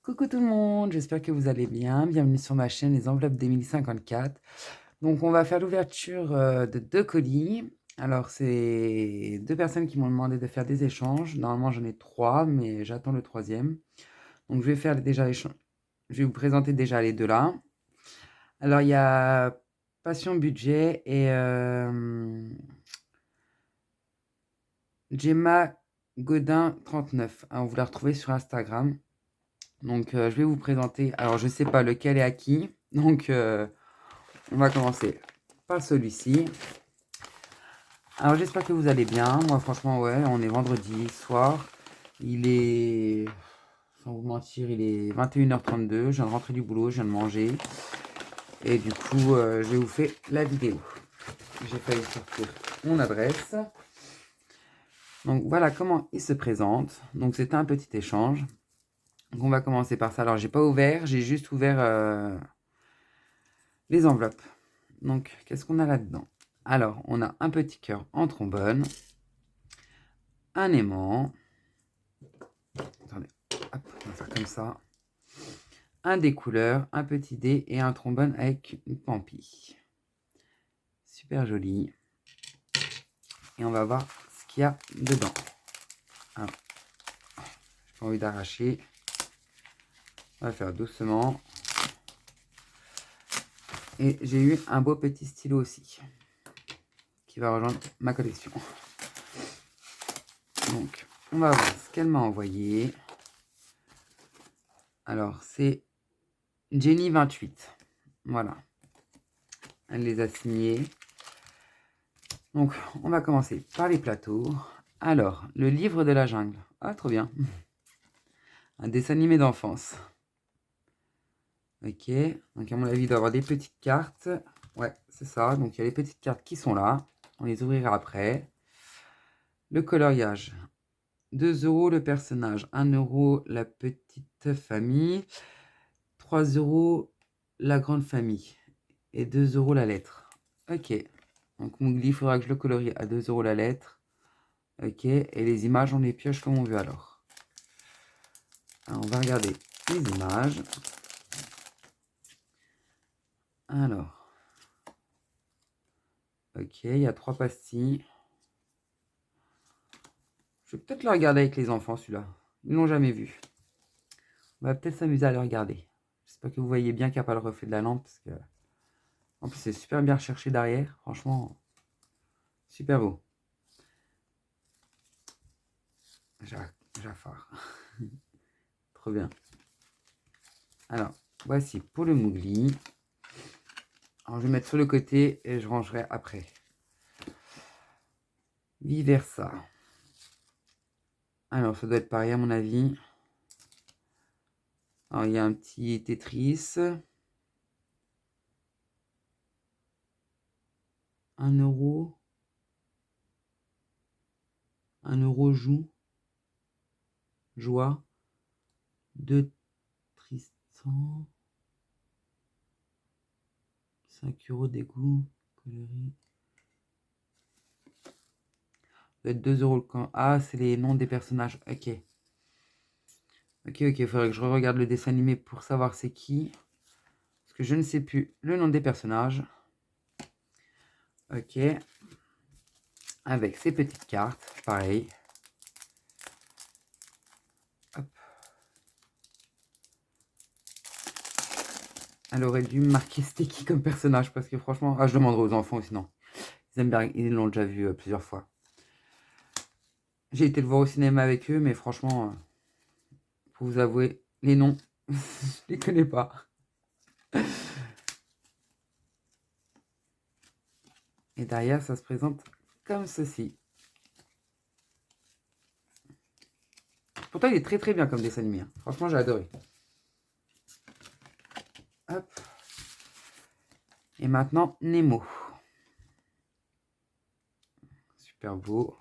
Coucou tout le monde, j'espère que vous allez bien. Bienvenue sur ma chaîne Les Enveloppes d'Emily 54. Donc on va faire l'ouverture de 2 colis. Alors c'est 2 personnes qui m'ont demandé de faire des échanges. Normalement j'en ai 3, mais j'attends le troisième. Donc je vais faire déjà je vais vous présenter déjà les 2 là. Alors il y a Passion Budget et Gemma Godin 39. Hein, vous la retrouvez sur Instagram. Donc je vais vous présenter. Alors je sais pas lequel est à qui. Donc on va commencer par celui-ci. Alors j'espère que vous allez bien. Moi franchement ouais, on est vendredi soir. Il est, sans vous mentir, il est 21h32. Je viens de rentrer du boulot, je viens de manger. Et du coup, je vais vous faire la vidéo. J'ai failli sortir mon adresse. Donc voilà comment il se présente. Donc c'était un petit échange. Donc on va commencer par ça. Alors j'ai pas ouvert, j'ai juste ouvert les enveloppes. Donc qu'est-ce qu'on a là-dedans? Alors on a un petit cœur en trombone, un aimant. Attendez, hop, on va faire comme ça. Un découleur, un petit dé et un trombone avec une pampille. Super joli. Et on va voir ce qu'il y a dedans. Alors, j'ai pas envie d'arracher. On va faire doucement. Et j'ai eu un beau petit stylo aussi, qui va rejoindre ma collection. Donc, on va voir ce qu'elle m'a envoyé. Alors, c'est Jenny 28. Voilà. Elle les a signés. Donc, on va commencer par les plateaux. Alors, le livre de la jungle. Ah, trop bien. Un dessin animé d'enfance. Ok. Donc, à mon avis, il doit y avoir des petites cartes. Ouais, c'est ça. Donc, il y a les petites cartes qui sont là. On les ouvrira après. Le coloriage. 2 € le personnage. 1 € la petite famille. 3 € la grande famille. Et 2 € la lettre. Ok. Donc Mowgli, il faudra que je le colorie à 2 € la lettre. Ok. Et les images, on les pioche comme on veut alors. Alors on va regarder les images. Alors. Ok, il y a 3 pastilles. Je vais peut-être le regarder avec les enfants, celui-là. Ils l'ont jamais vu. On va peut-être s'amuser à le regarder. J'espère que vous voyez bien qu'il n'y a pas le reflet de la lampe. Parce que... En plus, c'est super bien recherché derrière. Franchement, super beau. Jafar. Trop bien. Alors, voici pour le Mowgli. Alors, je vais mettre sur le côté et je rangerai après. Viversa. Alors, ça doit être pareil à mon avis. Alors, il y a un petit Tetris. 1 €. 1 € joie. 2 Tristan. 5 € dégoût. Coloris. Ça doit être 2 € le camp. Ah, c'est les noms des personnages. Ok. Ok, il faudrait que je regarde le dessin animé pour savoir c'est qui. Parce que je ne sais plus le nom des personnages. Ok. Avec ces petites cartes, pareil. Hop. Elle aurait dû marquer c'était qui comme personnage, parce que franchement... Ah, je demanderai aux enfants aussi, non. Ils aiment bien, ils l'ont déjà vu plusieurs fois. J'ai été le voir au cinéma avec eux, mais franchement, pour vous avouer, les noms, je les connais pas. Et derrière, ça se présente comme ceci. Pourtant, il est très très bien comme dessin animé. Hein. Franchement, j'ai adoré. Hop. Et maintenant, Nemo. Super beau.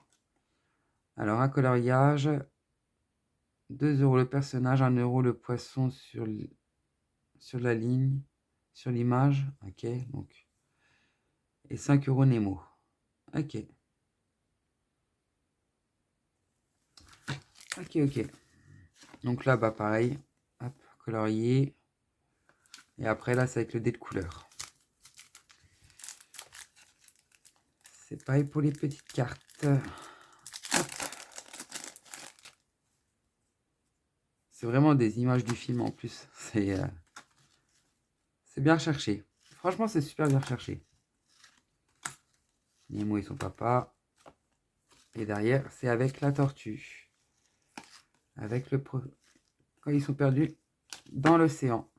Alors, un coloriage. 2 € le personnage, 1 € le poisson sur la ligne, sur l'image. Ok, donc. Et 5 € Nemo. Ok. Ok. Donc là, bah pareil. Hop, colorier. Et après, là, c'est avec le dé de couleur. C'est pareil pour les petites cartes. Hop. C'est vraiment des images du film en plus. C'est bien recherché. Franchement, c'est super bien recherché. Nemo et son papa. Et derrière, c'est avec la tortue. Avec le... Quand ils sont perdus dans l'océan.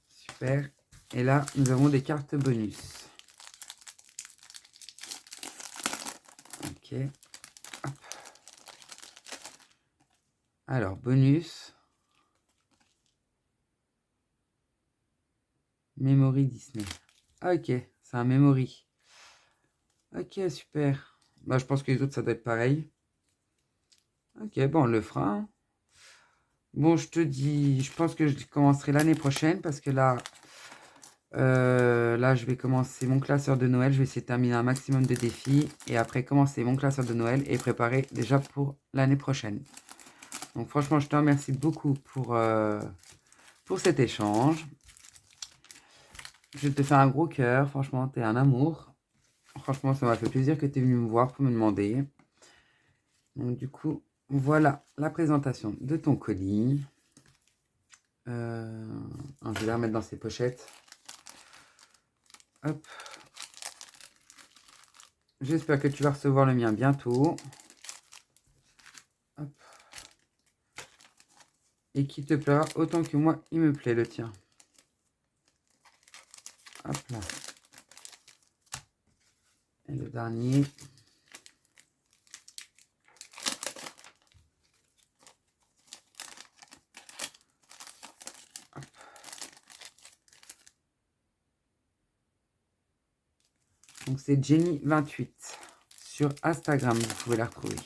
Super. Et là, nous avons des cartes bonus. Ok. Hop. Alors, bonus. Memory Disney. Ah, ok, c'est un memory. Ok, super. Bah, je pense que les autres, ça doit être pareil. Ok, bon, on le fera. Hein. Bon, je te dis, je pense que je commencerai l'année prochaine parce que là, je vais commencer mon classeur de Noël. Je vais essayer de terminer un maximum de défis et après commencer mon classeur de Noël et préparer déjà pour l'année prochaine. Donc, franchement, je te remercie beaucoup pour cet échange. Je te fais un gros cœur. Franchement, t'es un amour. Franchement, ça m'a fait plaisir que tu es venu me voir pour me demander. Donc, du coup, voilà la présentation de ton colis. Je vais la remettre dans ses pochettes. Hop. J'espère que tu vas recevoir le mien bientôt. Hop. Et qui te plaira autant que moi, il me plaît le tien. Hop là. Et le dernier. Hop. Donc c'est Jenny28 sur Instagram, vous pouvez la retrouver.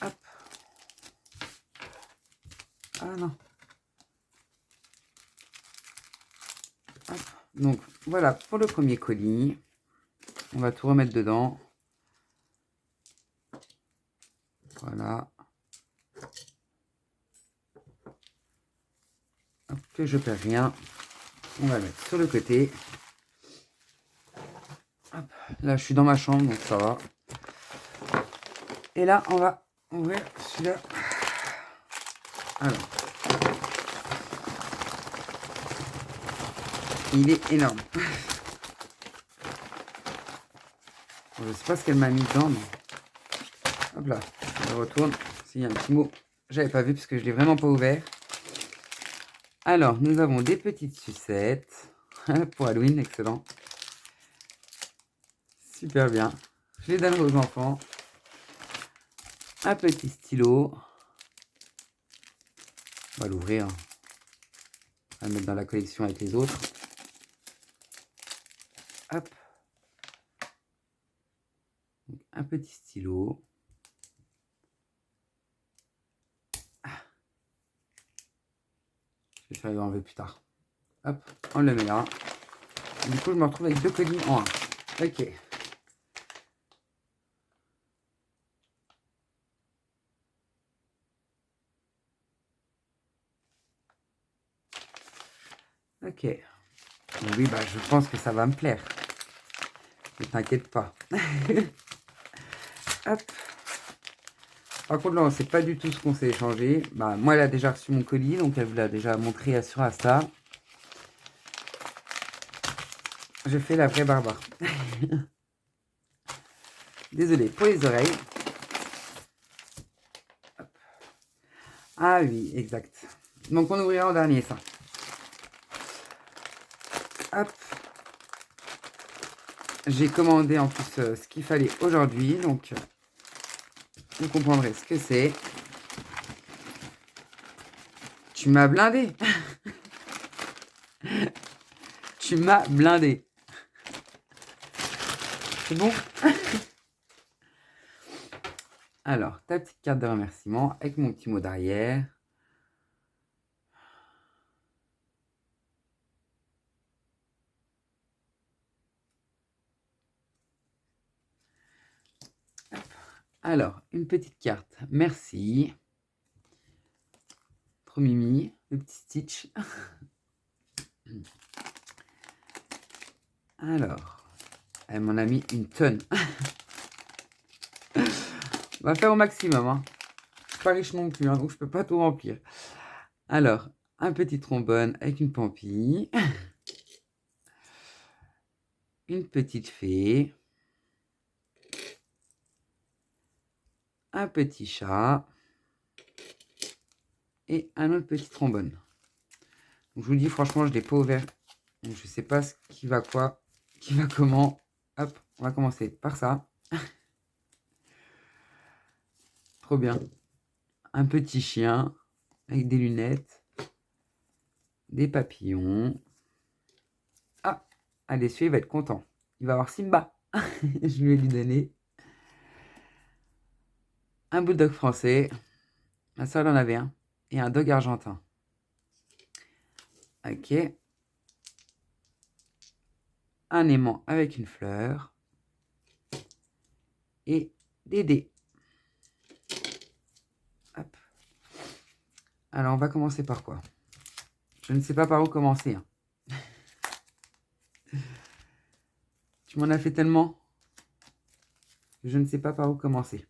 Hop. Ah non. Hop. Donc voilà pour le premier colis. On va tout remettre dedans. Voilà. Hop, que je perds rien. On va le mettre sur le côté. Hop, là, je suis dans ma chambre, donc ça va. Et là, on va ouvrir celui-là. Alors. Il est énorme. Je ne sais pas ce qu'elle m'a mis dedans, mais... Hop là, je retourne. S'il y a un petit mot, j'avais pas vu parce que je l'ai vraiment pas ouvert. Alors, nous avons des petites sucettes. Pour Halloween, excellent. Super bien. Je les donnerai aux enfants. Un petit stylo. On va l'ouvrir. On va le mettre dans la collection avec les autres. Hop. Un petit stylo. Je vais faire enlever plus tard. Hop, on le met là. Du coup, je me retrouve avec deux colis en un. Ok. Ok. Oui, bah, je pense que ça va me plaire. Ne t'inquiète pas. Hop. Par contre, là, on ne sait pas du tout ce qu'on s'est échangé. Bah, moi, elle a déjà reçu mon colis, donc elle vous l'a déjà montré sur Insta. Je fais la vraie barbare. Désolée pour les oreilles. Hop. Ah oui, exact. Donc, on ouvrira en dernier, ça. Hop. J'ai commandé en plus ce qu'il fallait aujourd'hui, donc vous comprendrez ce que c'est. Tu m'as blindé. Tu m'as blindé. C'est bon? Alors, ta petite carte de remerciement avec mon petit mot derrière. Alors, une petite carte. Merci. Trop mimi, le petit Stitch. Alors, elle m'en a mis une tonne. On va faire au maximum, hein. Je suis pas riche non plus, hein, donc je peux pas tout remplir. Alors, un petit trombone avec une pampille. Une petite fée. Un petit chat. Et un autre petit trombone. Donc, je vous dis, franchement, je ne l'ai pas ouvert. Donc, je ne sais pas ce qui va quoi, qui va comment. Hop, on va commencer par ça. Trop bien. Un petit chien avec des lunettes. Des papillons. Ah, allez, celui-là, il va être content. Il va avoir Simba. Je lui ai donné. Un bulldog français. Ma soeur en avait un. Et un dog argentin. Ok. Un aimant avec une fleur. Et des dés. Hop. Alors, on va commencer par quoi? Je ne sais pas par où commencer, hein. Tu m'en as fait tellement que je ne sais pas par où commencer.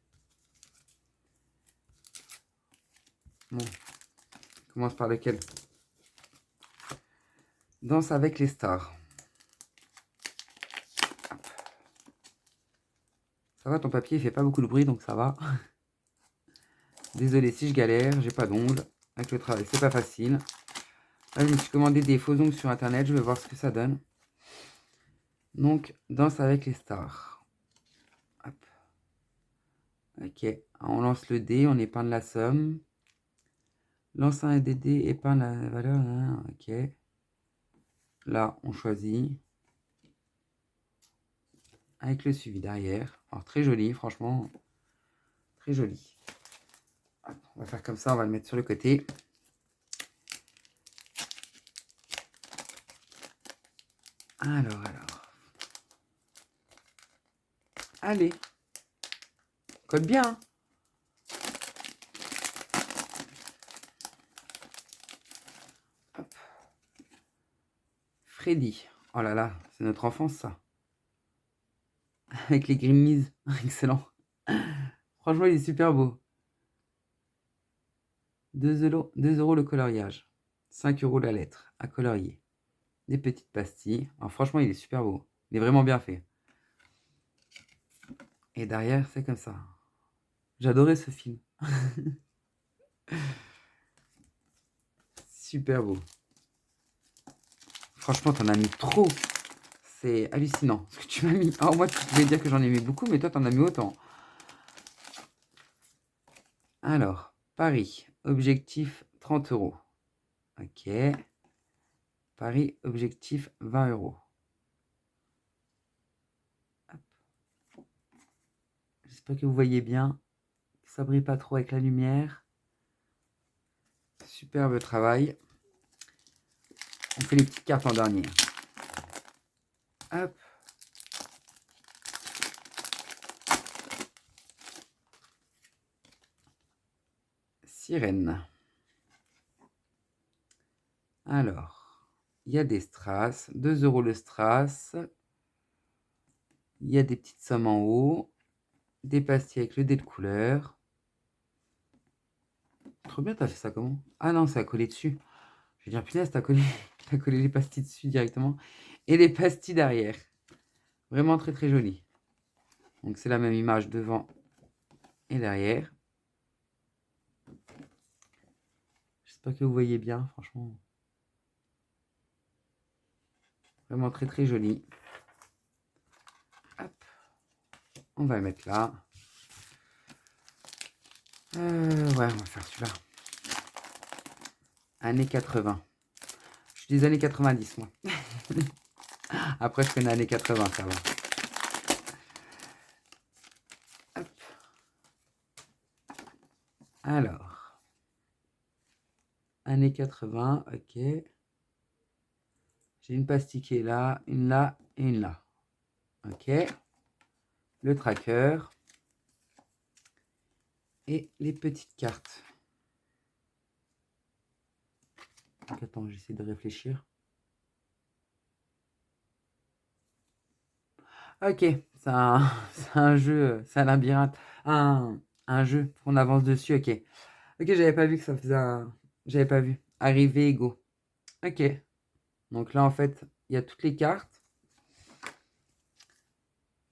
Bon, on commence par lequel? Danse avec les stars. Hop. Ça va, ton papier il fait pas beaucoup de bruit, donc ça va. Désolé si je galère, j'ai pas d'ongles. Avec le travail, c'est pas facile. Là, je me suis commandé des faux ongles sur internet, je vais voir ce que ça donne. Donc, danse avec les stars. Hop. Ok, on lance le dé, on épargne la somme. Lance un des dés, épargne la valeur. Ok. Là, on choisit. Avec le suivi derrière. Alors, très joli, franchement. Très joli. Hop, on va faire comme ça, on va le mettre sur le côté. Alors. Allez. Code bien, hein. Hop. Freddy. Oh là là, c'est notre enfance, ça. Avec les Grimmies. Excellent. Franchement, il est super beau. 2 € le coloriage. 5 € la lettre à colorier. Des petites pastilles. Alors, franchement, il est super beau. Il est vraiment bien fait. Et derrière, c'est comme ça. J'adorais ce film. Super beau. Franchement, t'en as mis trop. C'est hallucinant ce que tu m'as mis. Alors, moi, tu pouvais dire que j'en ai mis beaucoup, mais toi, t'en as mis autant. Alors, Paris, objectif 30 €. Ok. Paris, objectif 20 €. J'espère que vous voyez bien. Que ça brille pas trop avec la lumière. Superbe travail. On fait les petites cartes en dernier. Hop. Sirène. Alors, il y a des strass. 2 € le strass. Il y a des petites sommes en haut. Des pastilles avec le dé de couleur. Trop bien, t'as fait ça comment? Ah non, ça a collé dessus. Je vais dire, punaise, t'as collé les pastilles dessus directement. Et les pastilles derrière. Vraiment très très joli. Donc c'est la même image devant et derrière. J'espère que vous voyez bien, franchement. Vraiment très très joli. Hop. On va le mettre là. Ouais, on va faire celui-là. Années 80. Je suis des années 90, moi. Après, je connais années 80, ça va. Hop. Alors. Années 80, ok. J'ai une pastille qui est là, une là et une là. Ok. Le tracker. Et les petites cartes. Donc, attends, j'essaie de réfléchir. Ok, c'est un, c'est un jeu, c'est un labyrinthe. Un jeu qu'on avance dessus, ok. Ok, j'avais pas vu que ça faisait un... J'avais pas vu. Arriver et go. Ok. Donc là, en fait, il y a toutes les cartes.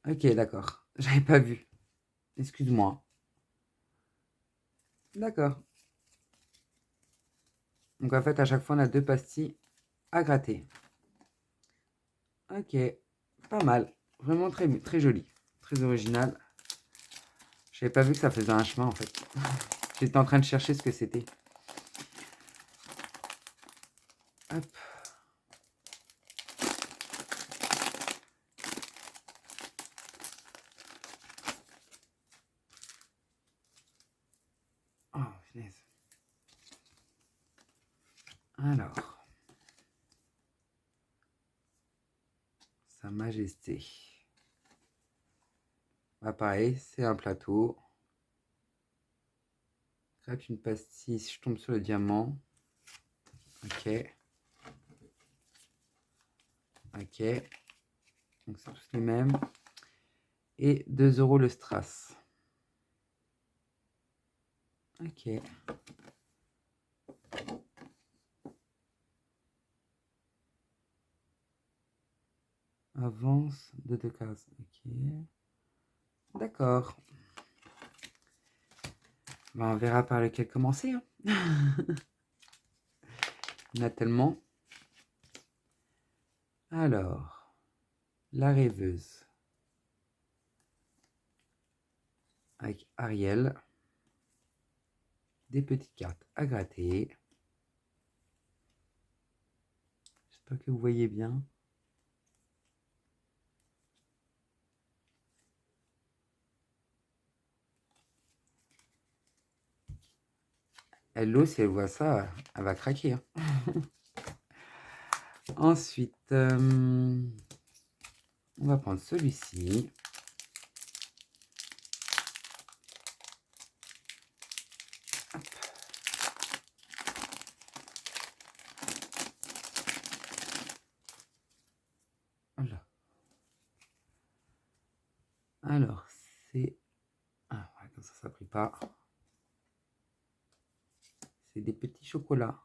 Ok, d'accord. J'avais pas vu. Excuse-moi. D'accord. Donc en fait, à chaque fois, on a 2 pastilles à gratter. Ok. Pas mal. Vraiment très, très joli. Très original. J'avais pas vu que ça faisait un chemin, en fait. J'étais en train de chercher ce que c'était. Hop. Oh, punaise. Alors. Sa Majesté. Bah, pareil, c'est un plateau. Gratte une pastille si je tombe sur le diamant. Ok. Ok. Donc c'est tous les mêmes. Et 2 € le strass. Ok. Avance de 2 cases. Ok. D'accord. Ben, on verra par lequel commencer. Hein. Il y en a tellement. Alors, la rêveuse. Avec Ariel. Des petites cartes à gratter. J'espère que vous voyez bien. Hello, si elle voit ça, elle va craquer. Hein. Ensuite, on va prendre celui-ci. Voilà. Alors, c'est... Ah, ouais, comme ça ne brille pas. C'est des petits chocolats.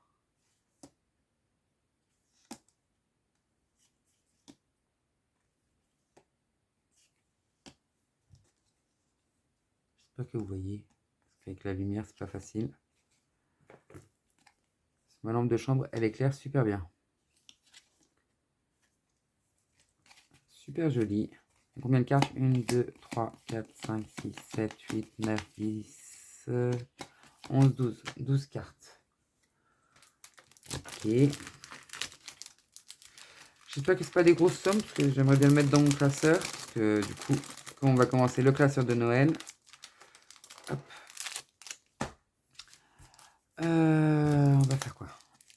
J'espère que vous voyez. Parce qu'avec la lumière, c'est pas facile. Ma lampe de chambre, elle éclaire super bien. Super jolie. Combien de cartes? 1, 2, 3, 4, 5, 6, 7, 8, 9, 10, 11, 12. 12 cartes. Ok. J'espère que c'est pas des grosses sommes, parce que j'aimerais bien le mettre dans mon classeur. Parce que du coup, quand on va commencer le classeur de Noël. Hop. On va faire quoi?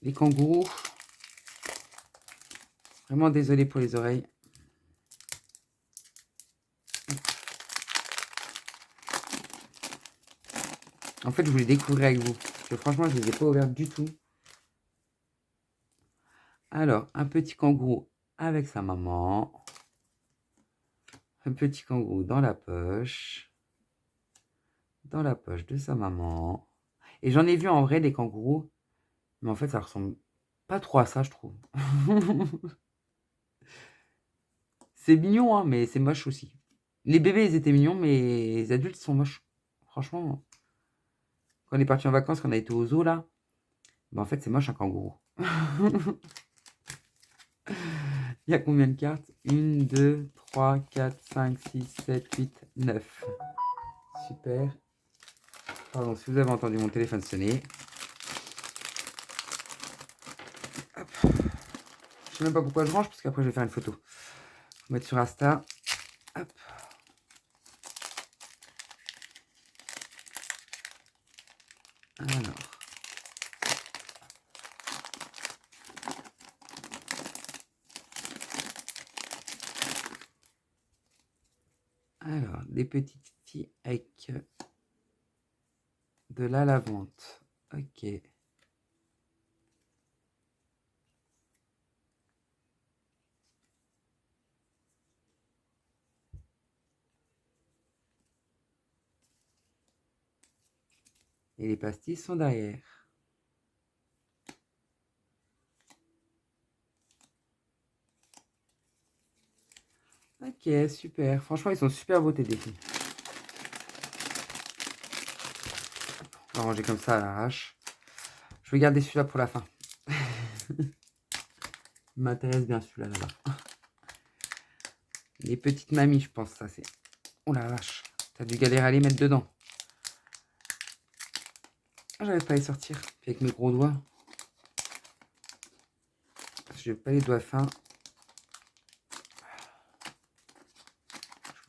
Les kangourous. Vraiment désolé pour les oreilles. En fait, je voulais découvrir avec vous. Parce que franchement, je ne les ai pas ouvertes du tout. Alors, un petit kangourou avec sa maman. Un petit kangourou dans la poche. Dans la poche de sa maman. Et j'en ai vu en vrai des kangourous. Mais en fait, ça ressemble pas trop à ça, je trouve. C'est mignon, hein, mais c'est moche aussi. Les bébés, ils étaient mignons, mais les adultes sont moches. Franchement, quand on est parti en vacances, quand on a été au zoo, là, bah en fait, c'est moche un kangourou. Il y a combien de cartes? 1, 2, 3, 4, 5, 6, 7, 8, 9. Super. Pardon, si vous avez entendu mon téléphone sonner. Hop. Je sais même pas pourquoi je range, parce qu'après je vais faire une photo. Faut mettre sur Insta. Hop. Alors. Alors, des petites filles avec de la lavande. Ok. Et les pastilles sont derrière. Ok, super. Franchement, ils sont super beaux tes défis. On va ranger comme ça à l'arrache. Je vais garder celui-là pour la fin. Il m'intéresse bien celui-là là-bas. Les petites mamies, je pense, ça c'est. Oh la vache, t'as dû galérer à les mettre dedans. Ah, j'arrive pas à les sortir. Puis avec mes gros doigts. Parce que j'ai pas les doigts fins.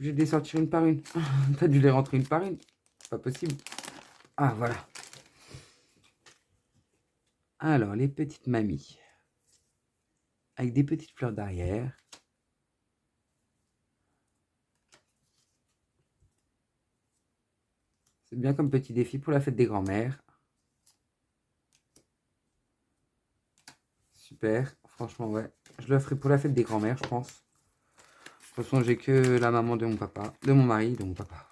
Je suis obligé de les sortir une par une. T'as dû les rentrer une par une. C'est pas possible. Ah voilà. Alors, les petites mamies. Avec des petites fleurs derrière. C'est bien comme petit défi pour la fête des grands-mères. Super. Franchement, ouais. Je le ferai pour la fête des grands-mères, je pense. De toute façon, j'ai que la maman de mon papa. De mon mari, de mon papa.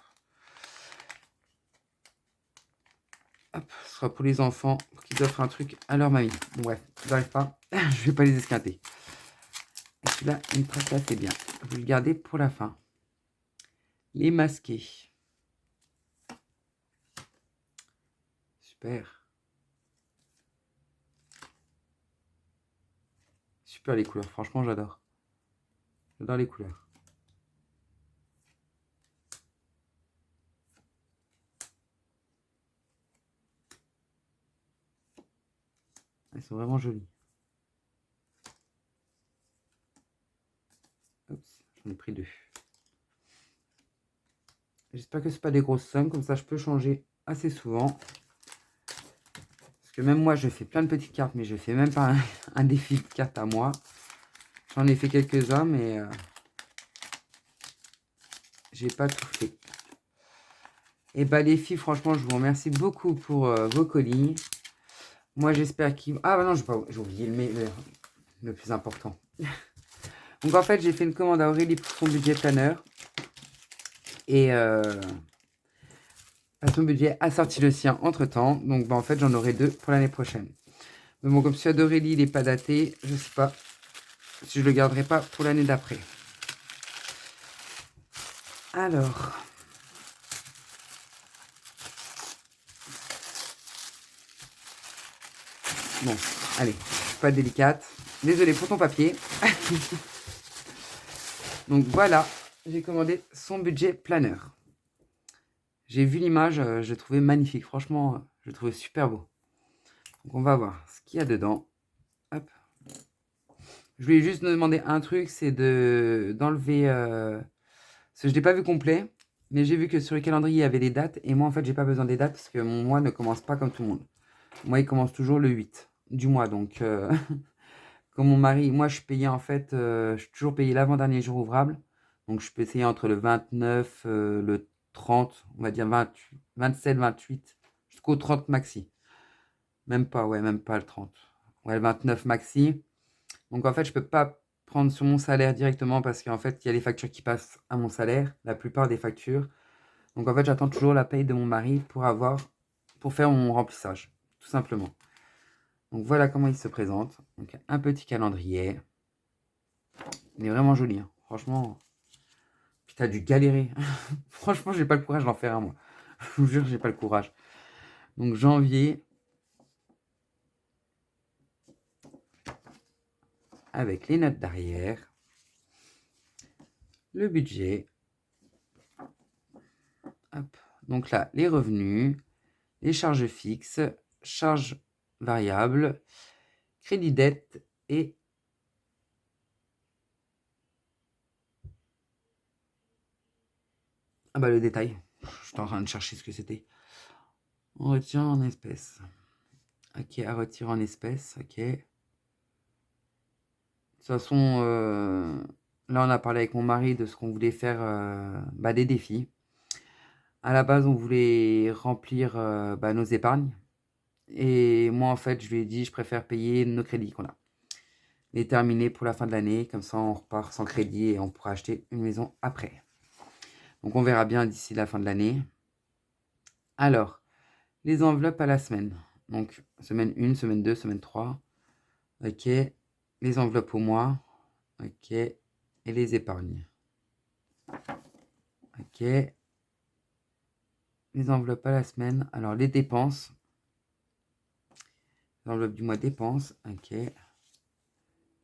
Hop, ce sera pour les enfants qui offrent un truc à leur mamie. Bon, bref, j'arrive pas. Je vais pas les esquinter. Et celui-là, il me tracasse assez bien. Je vais le garder pour la fin. Les masquer. Super. Super les couleurs. Franchement, j'adore. J'adore les couleurs. Elles sont vraiment jolies. Oups, j'en ai pris deux. J'espère que ce pas des grosses sommes. Comme ça, je peux changer assez souvent. Parce que même moi, je fais plein de petites cartes. Mais je fais même pas un défi de cartes à moi. J'en ai fait quelques-uns, mais j'ai pas tout fait. Et bah les filles, franchement, je vous remercie beaucoup pour vos colis. Moi, j'espère qu'ils... Ah bah non, j'ai oublié le plus important. Donc en fait, j'ai fait une commande à Aurélie pour son budget planeur. Et son budget a sorti le sien entre-temps. Donc bah, en fait, j'en aurai deux pour l'année prochaine. Mais bon, comme celui d'Aurélie, il n'est pas daté, je sais pas si je le garderai pas pour l'année d'après. Alors... Bon, allez, je suis pas délicate. Désolée pour ton papier. Donc voilà, j'ai commandé son budget planeur. J'ai vu l'image, je l'ai trouvé magnifique. Franchement, je l'ai trouvé super beau. Donc on va voir ce qu'il y a dedans. Hop. Je lui ai juste demandé un truc, c'est d'enlever... parce que je ne l'ai pas vu complet, mais j'ai vu que sur le calendrier, il y avait des dates. Et moi, en fait, j'ai pas besoin des dates parce que mon mois ne commence pas comme tout le monde. Moi, il commence toujours le 8 du mois. Donc, comme mon mari, moi, je suis payé en fait... je suis toujours payé l'avant-dernier jour ouvrable. Donc, je peux essayer entre le 29, le 30, on va dire 28, 27, 28, jusqu'au 30 maxi. Même pas, ouais, même pas le 30. Ouais, le 29 maxi. Donc en fait, je peux pas prendre sur mon salaire directement parce qu'en fait, il y a les factures qui passent à mon salaire, la plupart des factures. Donc en fait, j'attends toujours la paye de mon mari pour faire mon remplissage, tout simplement. Donc voilà comment il se présente. Donc un petit calendrier. Il est vraiment joli, hein. Franchement. Puis t'as dû galérer. Franchement, j'ai pas le courage d'en faire un, moi. Je vous jure, j'ai pas le courage. Donc janvier. Avec les notes d'arrière. Le budget. Hop. Donc là, les revenus, les charges fixes, charges variables, crédit dette et ah bah le détail. Je suis en train de chercher ce que c'était. On retient en espèces. Ok, à retirer en espèces. Ok. De toute façon, là on a parlé avec mon mari de ce qu'on voulait faire, des défis. À la base, on voulait remplir nos épargnes. Et moi, en fait, je lui ai dit, je préfère payer nos crédits qu'on a. Les terminer pour la fin de l'année. Comme ça, on repart sans crédit et on pourra acheter une maison après. Donc, on verra bien d'ici la fin de l'année. Alors, les enveloppes à la semaine. Donc, semaine 1, semaine 2, semaine 3. Ok. Les enveloppes au mois. Ok. Et les épargnes. Ok. Les enveloppes à la semaine. Alors, les dépenses. L'enveloppe du mois dépenses. Ok. Et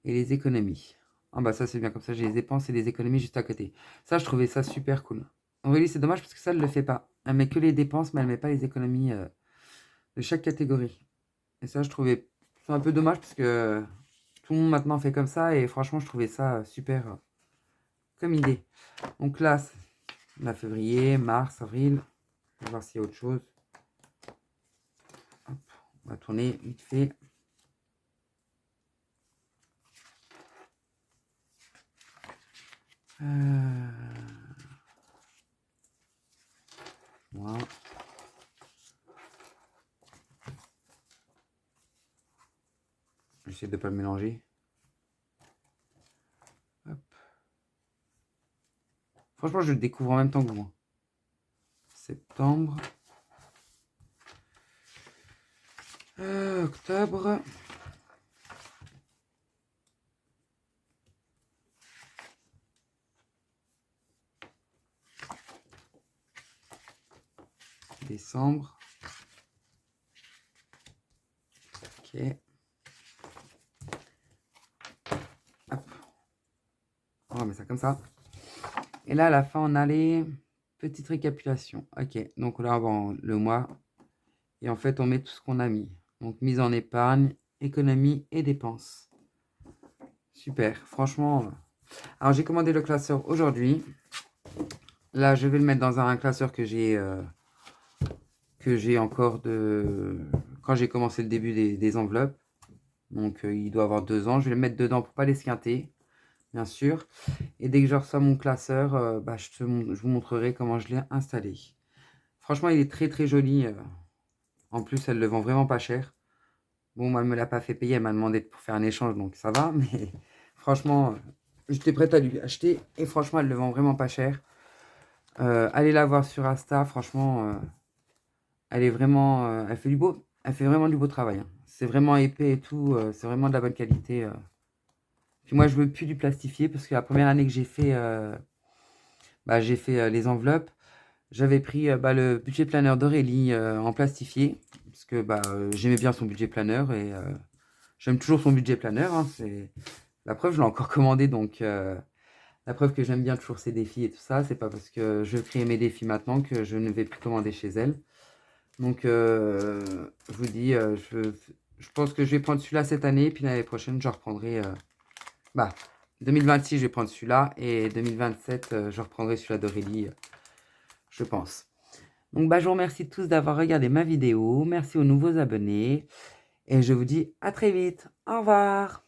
les économies. Ah bah ça c'est bien, comme ça j'ai les dépenses et les économies juste à côté. Ça, je trouvais ça super cool. Aurélie, c'est dommage parce que ça, elle ne le fait pas. Elle met que les dépenses, mais elle ne met pas les économies de chaque catégorie. Et ça, je trouvais c'est un peu dommage parce que tout le monde maintenant fait comme ça. Et franchement, je trouvais ça super comme idée. Donc là, on a février, mars, avril. On va voir s'il y a autre chose. Hop, on va tourner vite fait. Voilà. J'essaie de ne pas le mélanger. Hop. Franchement, je le découvre en même temps que moi. Septembre. Octobre. Décembre. Ok. Hop. On va mettre ça comme ça. Et là, à la fin, on a les petites récapitulations. Ok. Donc là, bon, le mois. Et en fait, on met tout ce qu'on a mis. Donc, mise en épargne, économie et dépenses. Super. Franchement. Alors, j'ai commandé le classeur aujourd'hui. Là, je vais le mettre dans un classeur que j'ai encore de... Quand j'ai commencé le début des enveloppes. Donc, il doit avoir 2 ans. Je vais le mettre dedans pour pas l'esquinter, bien sûr. Et dès que je reçois mon classeur, bah, je vous montrerai comment je l'ai installé. Franchement, il est très très joli. En plus, elle le vend vraiment pas cher. Bon, moi, elle me l'a pas fait payer. Elle m'a demandé pour faire un échange, donc ça va. Mais franchement, j'étais prête à lui acheter. Et franchement, elle le vend vraiment pas cher. Allez la voir sur Insta. Franchement, elle est vraiment... elle fait vraiment du beau travail. Hein. C'est vraiment épais et tout. C'est vraiment de la bonne qualité. Puis moi, je veux plus du plastifié parce que la première année que j'ai fait les enveloppes, j'avais pris le budget planeur d'Aurélie en plastifié parce que j'aimais bien son budget planeur et j'aime toujours son budget planeur. Hein, c'est la preuve, je l'ai encore commandé donc la preuve que j'aime bien toujours ses défis et tout ça. C'est pas parce que je crée mes défis maintenant que je ne vais plus commander chez elle. Donc je vous dis, je pense que je vais prendre celui-là cette année, puis l'année prochaine je reprendrai. 2026, je vais prendre celui-là. Et 2027, je reprendrai celui-là d'Aurélie, je pense. Donc, je vous remercie tous d'avoir regardé ma vidéo. Merci aux nouveaux abonnés. Et je vous dis à très vite. Au revoir.